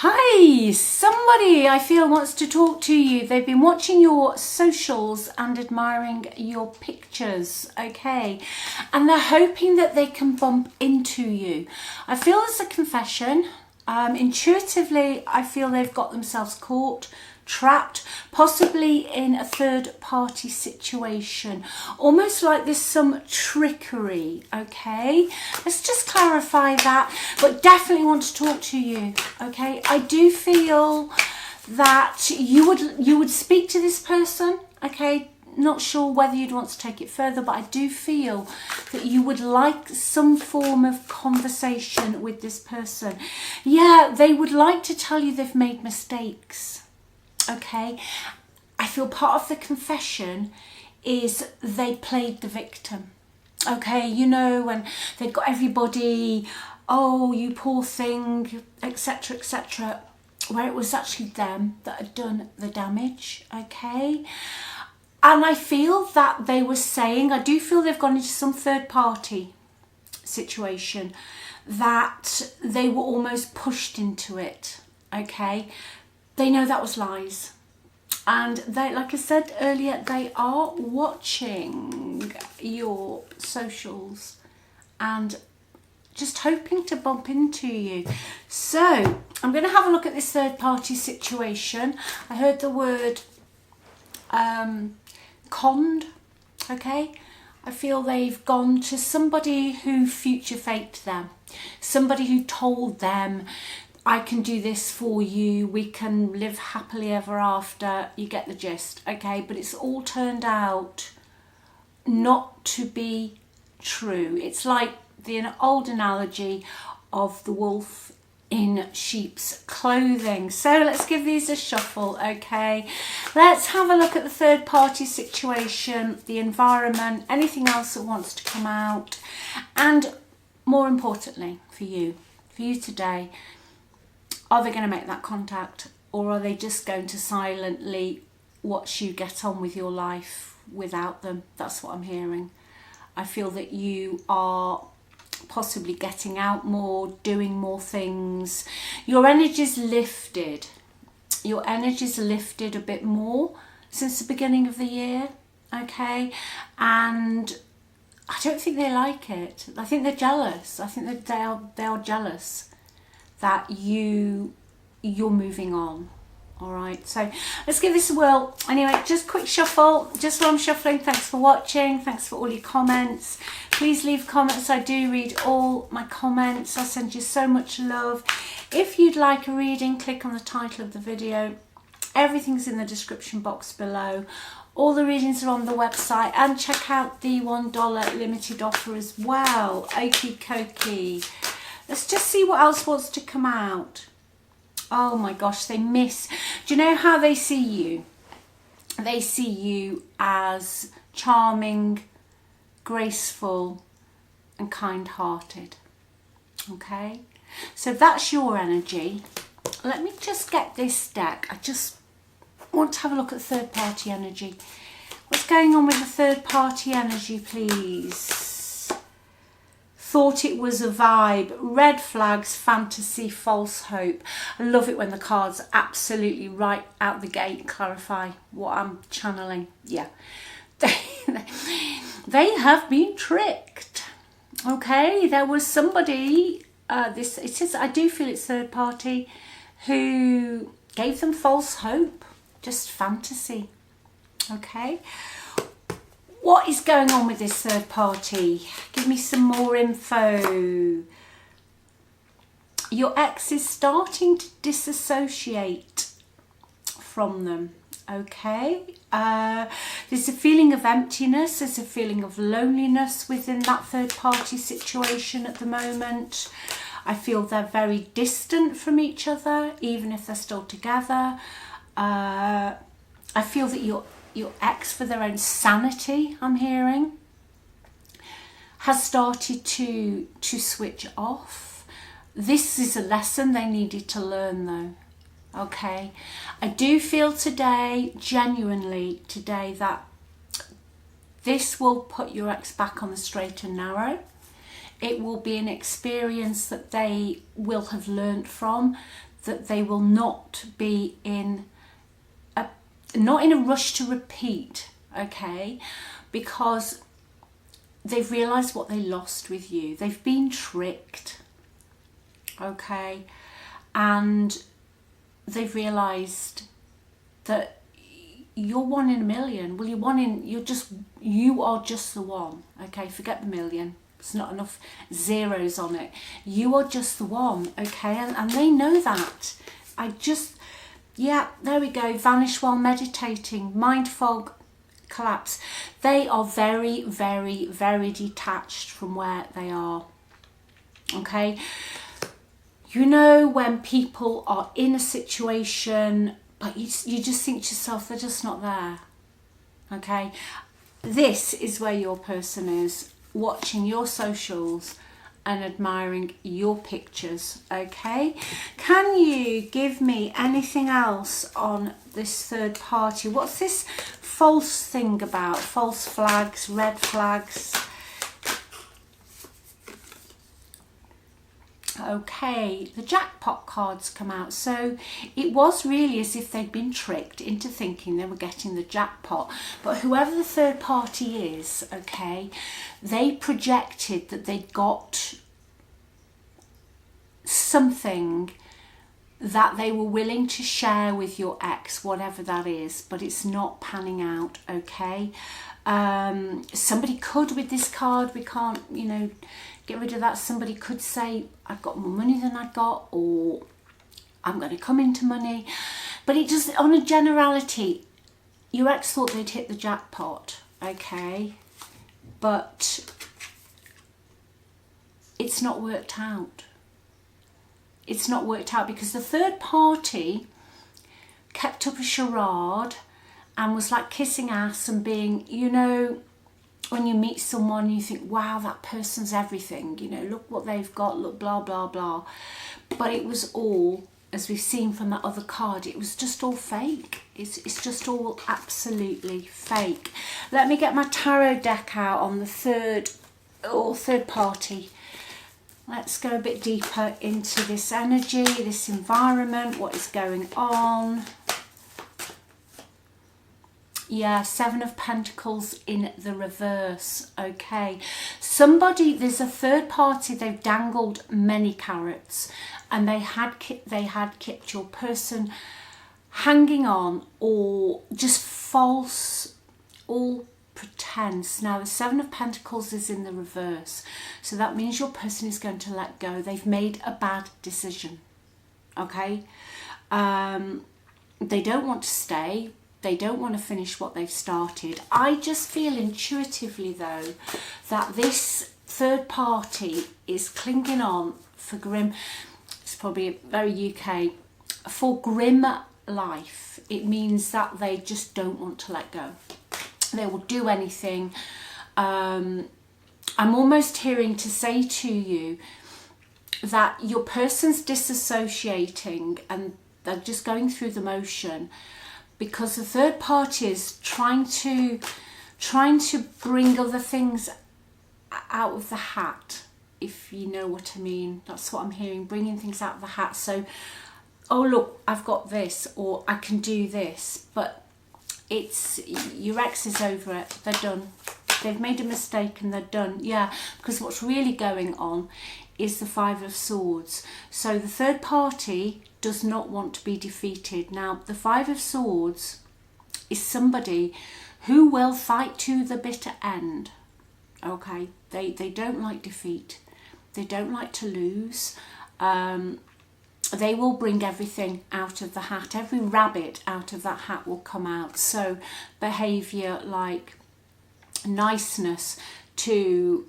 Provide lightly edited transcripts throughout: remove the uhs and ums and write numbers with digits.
Hi, somebody I feel wants to talk to you. They've been watching your socials and admiring your pictures, okay? And they're hoping that they can bump into you. I feel it's a confession. Intuitively, I feel they've got themselves caught, trapped, possibly in a third-party situation. Almost like there's some trickery, okay? Let's just clarify that, but definitely want to talk to you, okay? I do feel that you would speak to this person, okay? Not sure whether you'd want to take it further, but I do feel that you would like some form of conversation with this person. Yeah, they would like to tell you they've made mistakes. Okay, I feel part of the confession is they played the victim. Okay, you know, when they've got everybody, oh, you poor thing, etc., etc., where it was actually them that had done the damage. Okay, and I feel that they were saying, I do feel they've gone into some third party situation, that they were almost pushed into it. Okay, they know that was lies, and they, like I said earlier, they are watching your socials and just hoping to bump into you. So I'm going to have a look at this third party situation. I heard the word conned. Okay, I feel they've gone to somebody who future faked them, somebody who told them, I can do this for you, we can live happily ever after. You get the gist, okay? But it's all turned out not to be true. It's like the old analogy of the wolf in sheep's clothing. So let's give these a shuffle, okay? Let's have a look at the third party situation, the environment, anything else that wants to come out, and more importantly for you today, are they going to make that contact, or are they just going to silently watch you get on with your life without them? That's what I'm hearing. I feel that you are possibly getting out more, doing more things. Your energy's lifted. Your energy's lifted a bit more since the beginning of the year, okay? And I don't think they like it. I think they're jealous. I think that they are jealous that you're moving on. All right, so let's give this a whirl. Anyway, just quick shuffle, just while I'm shuffling. Thanks for watching, thanks for all your comments. Please leave comments. I do read all my comments. I send you so much love. If you'd like a reading, click on the title of the video. Everything's in the description box below. All the readings are on the website, and check out the $1 limited offer as well. Okie dokie. Let's just see what else wants to come out. Oh my gosh, they miss. Do you know how they see you? They see you as charming, graceful, and kind-hearted. Okay? So that's your energy. Let me just get this deck. I just want to have a look at third-party energy. What's going on with the third-party energy, please? Thought it was a vibe, red flags, fantasy, false hope. I love it when the cards absolutely right out the gate clarify what I'm channeling. Yeah, they have been tricked. Okay, there was somebody, I do feel it's third party, who gave them false hope, just fantasy. Okay. What is going on with this third party? Give me some more info. Your ex is starting to disassociate from them, okay? There's a feeling of emptiness, there's a feeling of loneliness within that third party situation at the moment. I feel they're very distant from each other, even if they're still together. I feel that your ex, for their own sanity, I'm hearing, has started to switch off. This is a lesson they needed to learn though, okay? I do feel today, genuinely today, that this will put your ex back on the straight and narrow. It will be an experience that they will have learned from. that they will not be not in a rush to repeat, okay, because they've realised what they lost with you. They've been tricked, okay, and they've realised that you're 1 in a million. Well, you are just the one, okay? Forget the million. There's not enough zeros on it. You are just the one, okay? And they know that. Yeah, there we go. Vanish while meditating. Mind fog, collapse. They are very, very, very detached from where they are, okay? You know when people are in a situation, but you just think to yourself, they're just not there, okay? This is where your person is, watching your socials and admiring your pictures, okay? Can you give me anything else on this third party? What's this false thing about? False flags, red flags. Okay, the jackpot cards come out. So it was really as if they'd been tricked into thinking they were getting the jackpot. But whoever the third party is, okay, they projected that they'd got something that they were willing to share with your ex, whatever that is, but it's not panning out, okay? Somebody could, with this card, we can't, get rid of that. Somebody could say, I've got more money than I got, or I'm going to come into money. But it just, on a generality, your ex thought they'd hit the jackpot, okay? But it's not worked out. It's not worked out because the third party kept up a charade and was like kissing ass and being, when you meet someone, you think, wow, that person's everything, look what they've got, look, blah, blah, blah. But it was all, as we've seen from that other card, it was just all fake. It's just all absolutely fake. Let me get my tarot deck out on the third party. Let's go a bit deeper into this energy, this environment, what is going on. Yeah, 7 of Pentacles in the reverse, okay. There's a third party, they've dangled many carrots and they had kept your person hanging on, or just false, all pretense. Now the 7 of Pentacles is in the reverse, so that means your person is going to let go. They've made a bad decision, okay. They don't want to stay. They don't want to finish what they've started. I just feel intuitively, though, that this third party is clinging on for grim, it's probably very UK, for grim life. It means that they just don't want to let go. They will do anything. I'm almost hearing to say to you that your person's disassociating and they're just going through the motion, because the third party is trying to bring other things out of the hat, if you know what I mean. That's what I'm hearing, bringing things out of the hat. So, oh look, I've got this, or I can do this, but it's, your ex is over it. They're done. They've made a mistake and they're done. Yeah, because what's really going on is the 5 of Swords. So the third party does not want to be defeated. Now, the 5 of Swords is somebody who will fight to the bitter end. Okay, they don't like defeat. They don't like to lose. They will bring everything out of the hat. Every rabbit out of that hat will come out. So behaviour like niceness to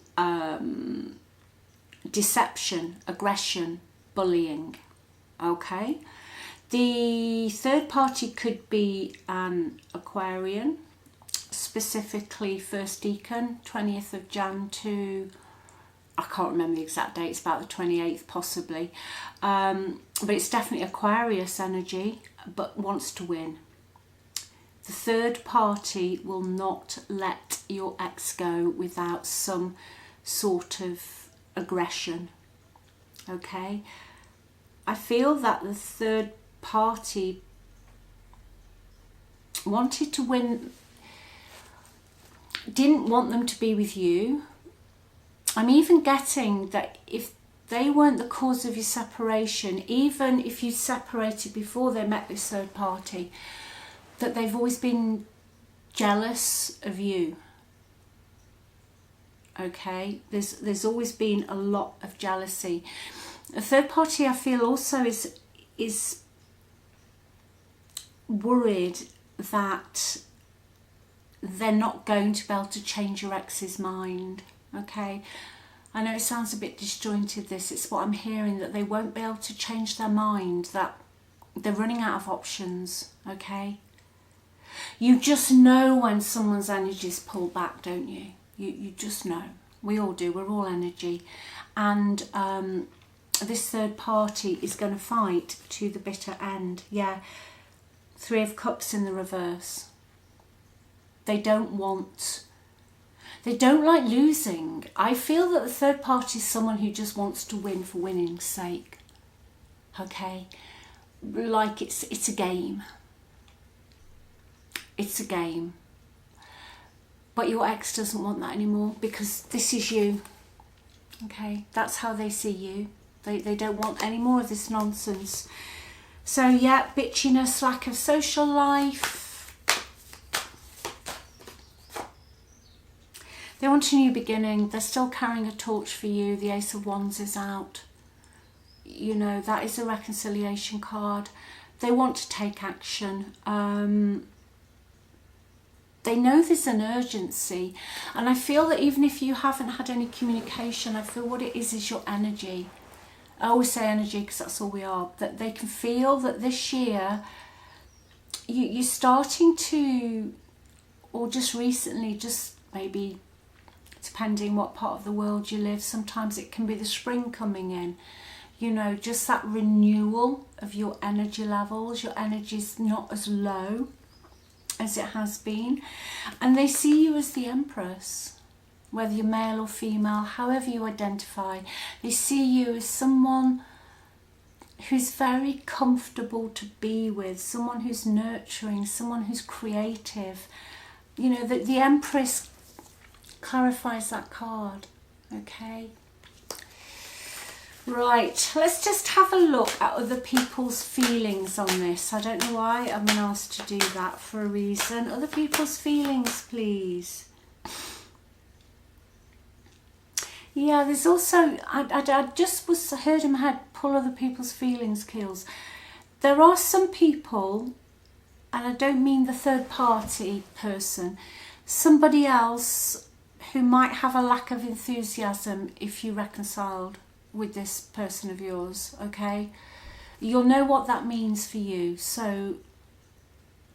deception, aggression, bullying. Okay, the third party could be an Aquarian, specifically First Decan, 20th of Jan to, I can't remember the exact date, it's about the 28th possibly, but it's definitely Aquarius energy, but wants to win. The third party will not let your ex go without some sort of aggression, okay? I feel that the third party wanted to win, didn't want them to be with you. I'm even getting that if they weren't the cause of your separation, even if you separated before they met this third party, that they've always been jealous of you. Okay, there's always been a lot of jealousy. A third party, I feel, also is worried that they're not going to be able to change your ex's mind. Okay, I know it sounds a bit disjointed, this, it's what I'm hearing, that they won't be able to change their mind, that they're running out of options. Okay, you just know when someone's energy is pulled back, don't you? You just know. We all do. We're all energy. And this third party is going to fight to the bitter end. Yeah. 3 of Cups in the reverse. They don't like losing. I feel that the third party is someone who just wants to win for winning's sake. Okay? Like it's a game. It's a game. But your ex doesn't want that anymore, because this is you. Okay, that's how they see you. They don't want any more of this nonsense. So yeah, bitchiness, lack of social life. They want a new beginning. They're still carrying a torch for you. The Ace of Wands is out. You know, that is a reconciliation card. They want to take action. They know there's an urgency, and I feel that even if you haven't had any communication, I feel what it is your energy. I always say energy because that's all we are. That they can feel that this year you're starting to, or just recently, just maybe depending what part of the world you live, sometimes it can be the spring coming in. You know, just that renewal of your energy levels. Your energy's not as low as it has been, and they see you as the Empress, whether you're male or female, however you identify. They see you as someone who's very comfortable to be with, someone who's nurturing, someone who's creative. You know, that the Empress clarifies that card. Okay, right, let's just have a look at other people's feelings on this. I don't know why I've been asked to do that, for a reason. Other people's feelings, please. Yeah, there's also, I just heard in my head, pull other people's feelings, Keels. There are some people, and I don't mean the third party person, somebody else who might have a lack of enthusiasm if you reconciled with this person of yours. Okay, you'll know what that means for you, so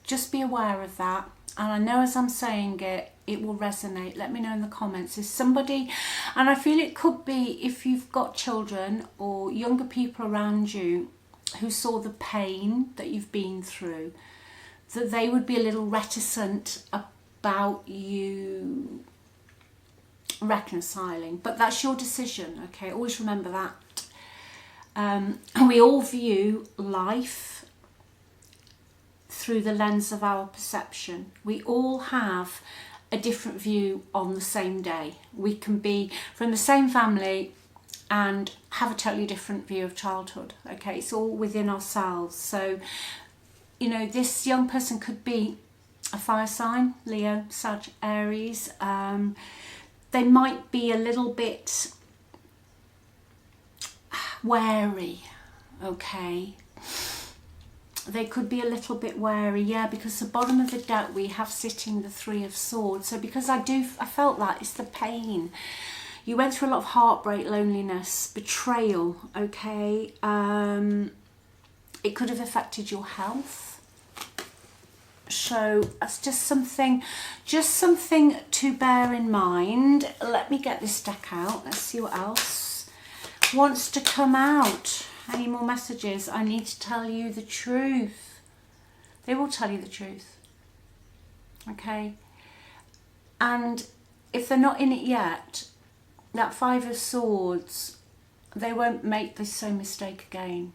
just be aware of that. And I know as I'm saying it, it will resonate. Let me know in the comments. Is somebody, and I feel it could be if you've got children or younger people around you who saw the pain that you've been through, that they would be a little reticent about you reconciling. But that's your decision. Okay, always remember that. And we all view life through the lens of our perception. We all have a different view on the same day. We can be from the same family and have a totally different view of childhood. Okay, it's all within ourselves. So, you know, this young person could be a fire sign, Leo, Sag, Aries. They might be a little bit wary, okay? They could be a little bit wary, yeah, because the bottom of the deck we have sitting the 3 of Swords. So because I felt that, it's the pain. You went through a lot of heartbreak, loneliness, betrayal, okay? It could have affected your health. So that's just something to bear in mind. Let me get this deck out. Let's see what else wants to come out. Any more messages? I need to tell you the truth. They will tell you the truth. Okay? And if they're not in it yet, that 5 of Swords, they won't make the same mistake again.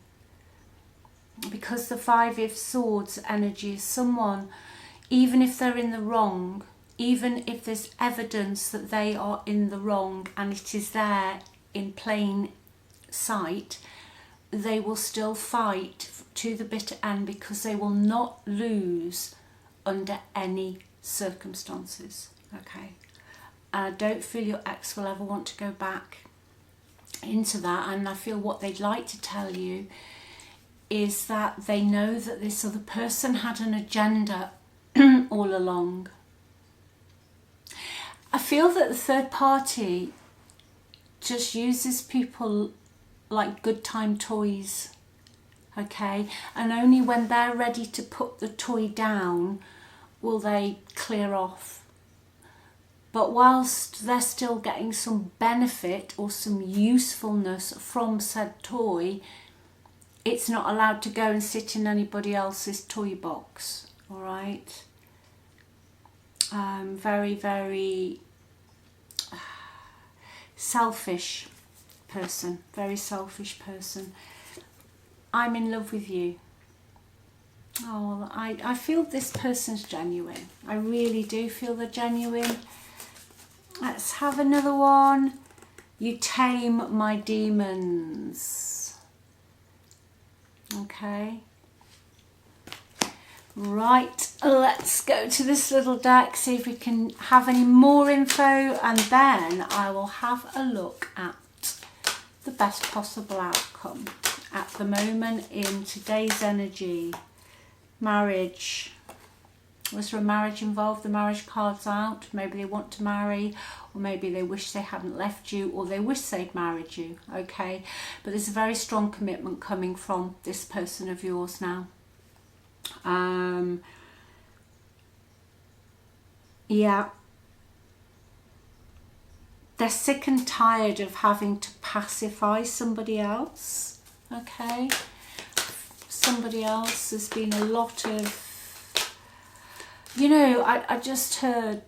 because the Five of Swords energy is someone, even if they're in the wrong, even if there's evidence that they are in the wrong and it is there in plain sight, they will still fight to the bitter end, because they will not lose under any circumstances. Okay, and I don't feel your ex will ever want to go back into that. And I feel what they'd like to tell you is that they know that this other person had an agenda all along. I feel that the third party just uses people like good time toys, okay? And only when they're ready to put the toy down will they clear off. But whilst they're still getting some benefit or some usefulness from said toy, it's not allowed to go and sit in anybody else's toy box, all right? Very, very selfish person, very selfish person. I'm in love with you. Oh, I feel this person's genuine. I really do feel they're genuine. Let's have another one. You tame my demons. Okay. Right, let's go to this little deck, see if we can have any more info, and then I will have a look at the best possible outcome at the moment in today's energy. Marriage. Was there a marriage involved? The marriage card's out. Maybe they want to marry, or maybe they wish they hadn't left you, or they wish they'd married you, okay? But there's a very strong commitment coming from this person of yours now. Yeah, they're sick and tired of having to pacify somebody else, okay? Somebody else. There's been a lot of, you know, I just heard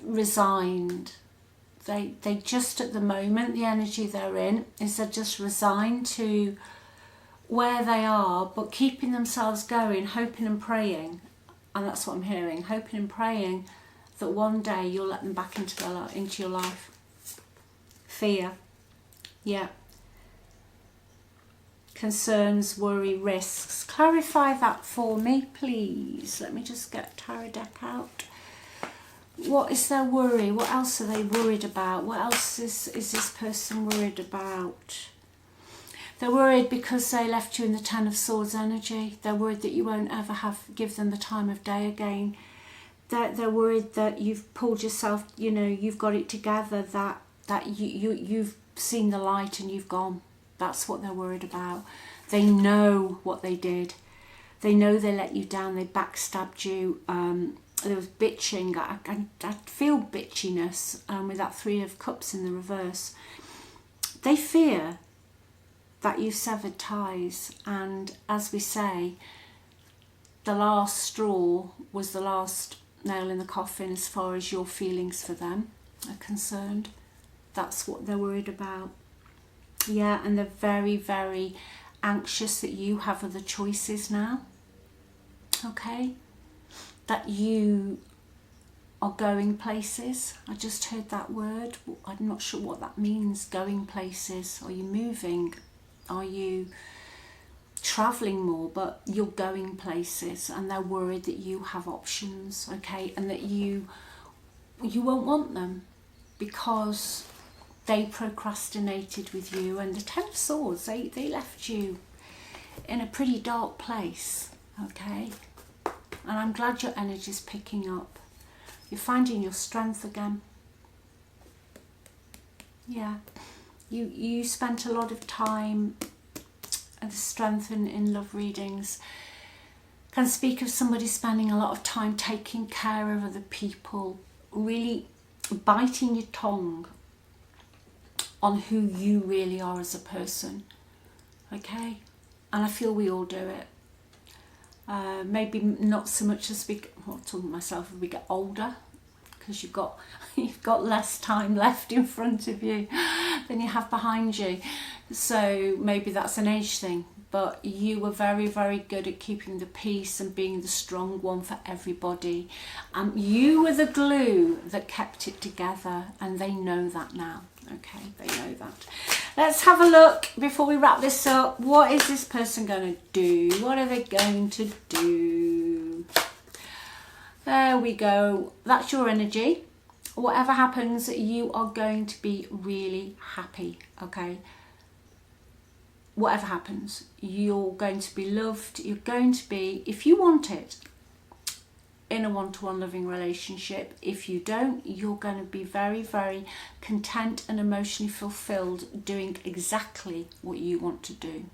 resigned. They just, at the moment, the energy they're in is they're just resigned to where they are, but keeping themselves going, hoping and praying. And that's what I'm hearing, hoping and praying that one day you'll let them back into your life. Fear. Yeah. Concerns, worry, risks. Clarify that for me, please. Let me just get tarot deck out. What is their worry? What else are they worried about? What else is this person worried about? They're worried because they left you in the Ten of Swords energy. They're worried that you won't ever give them the time of day again. They're worried that you've pulled yourself, you know, you've got it together, that you've seen the light and you've gone. That's what they're worried about. They know what they did. They know they let you down. They backstabbed you. There was bitching. I feel bitchiness with that Three of Cups in the reverse. They fear that you severed ties, and as we say, the last straw was the last nail in the coffin as far as your feelings for them are concerned. That's what they're worried about. Yeah, and they're very, very anxious that you have other choices now. Okay? That you are going places. I just heard that word. I'm not sure what that means, going places. Are you moving? Are you travelling more? But you're going places, and they're worried that you have options, okay? And that you won't want them because they procrastinated with you. And the Ten of Swords, they left you in a pretty dark place, okay? And I'm glad your energy's picking up. You're finding your strength again. Yeah. You spent a lot of time, and the strength in love readings can speak of somebody spending a lot of time taking care of other people, really biting your tongue on who you really are as a person, okay? And I feel we all do it. Maybe not so much as I'm talking to myself as we get older, because you've got less time left in front of you than you have behind you. So maybe that's an age thing. but you were very, very good at keeping the peace and being the strong one for everybody. You were the glue that kept it together, and they know that now. Okay, they know that. Let's have a look before we wrap this up. What is this person going to do? What are they going to do? There we go. That's your energy. Whatever happens, you are going to be really happy, okay? Whatever happens, you're going to be loved. You're going to be, if you want it, in a one-to-one loving relationship. If you don't, you're going to be very, very content and emotionally fulfilled doing exactly what you want to do,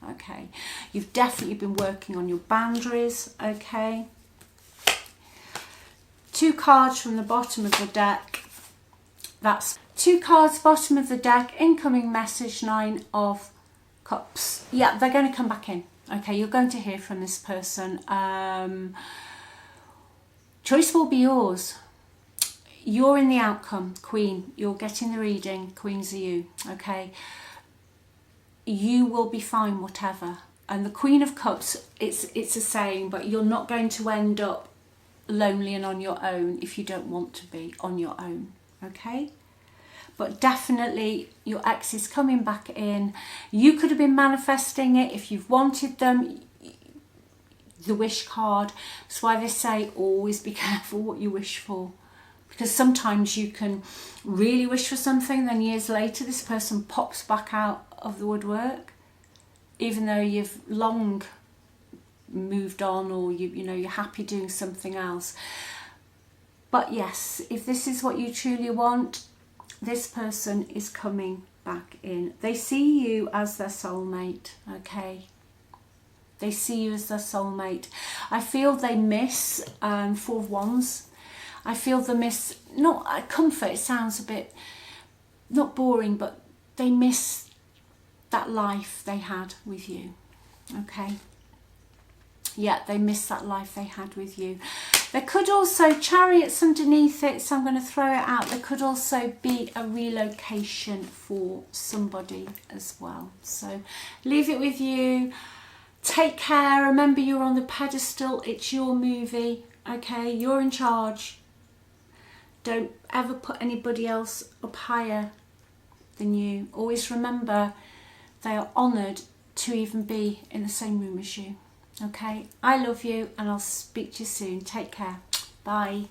okay? You've definitely been working on your boundaries, okay? 2 cards from the bottom of the deck. That's 2 cards, bottom of the deck, incoming message, 9 of Cups. Yeah, they're going to come back in. Okay, you're going to hear from this person. Choice will be yours. You're in the outcome, Queen. You're getting the reading. Queens are you. Okay. You will be fine, whatever. And the Queen of Cups, it's a saying, but you're not going to end up lonely and on your own if you don't want to be on your own. Okay. But definitely your ex is coming back in. You could have been manifesting it if you've wanted them. The wish card. That's why they say always be careful what you wish for. Because sometimes you can really wish for something, then years later this person pops back out of the woodwork. Even though you've long moved on, or you know, you're happy doing something else. But yes, if this is what you truly want, this person is coming back in. They see you as their soulmate, okay? They see you as their soulmate. I feel they miss 4 of Wands. I feel they miss, not comfort, it sounds a bit, not boring, but they miss that life they had with you, okay? Yeah, they miss that life they had with you. There could also, Chariot's underneath it, so I'm going to throw it out. There could also be a relocation for somebody as well. So leave it with you. Take care. Remember, you're on the pedestal. It's your movie, okay? You're in charge. Don't ever put anybody else up higher than you. Always remember, they are honoured to even be in the same room as you. Okay, I love you, and I'll speak to you soon. Take care. Bye.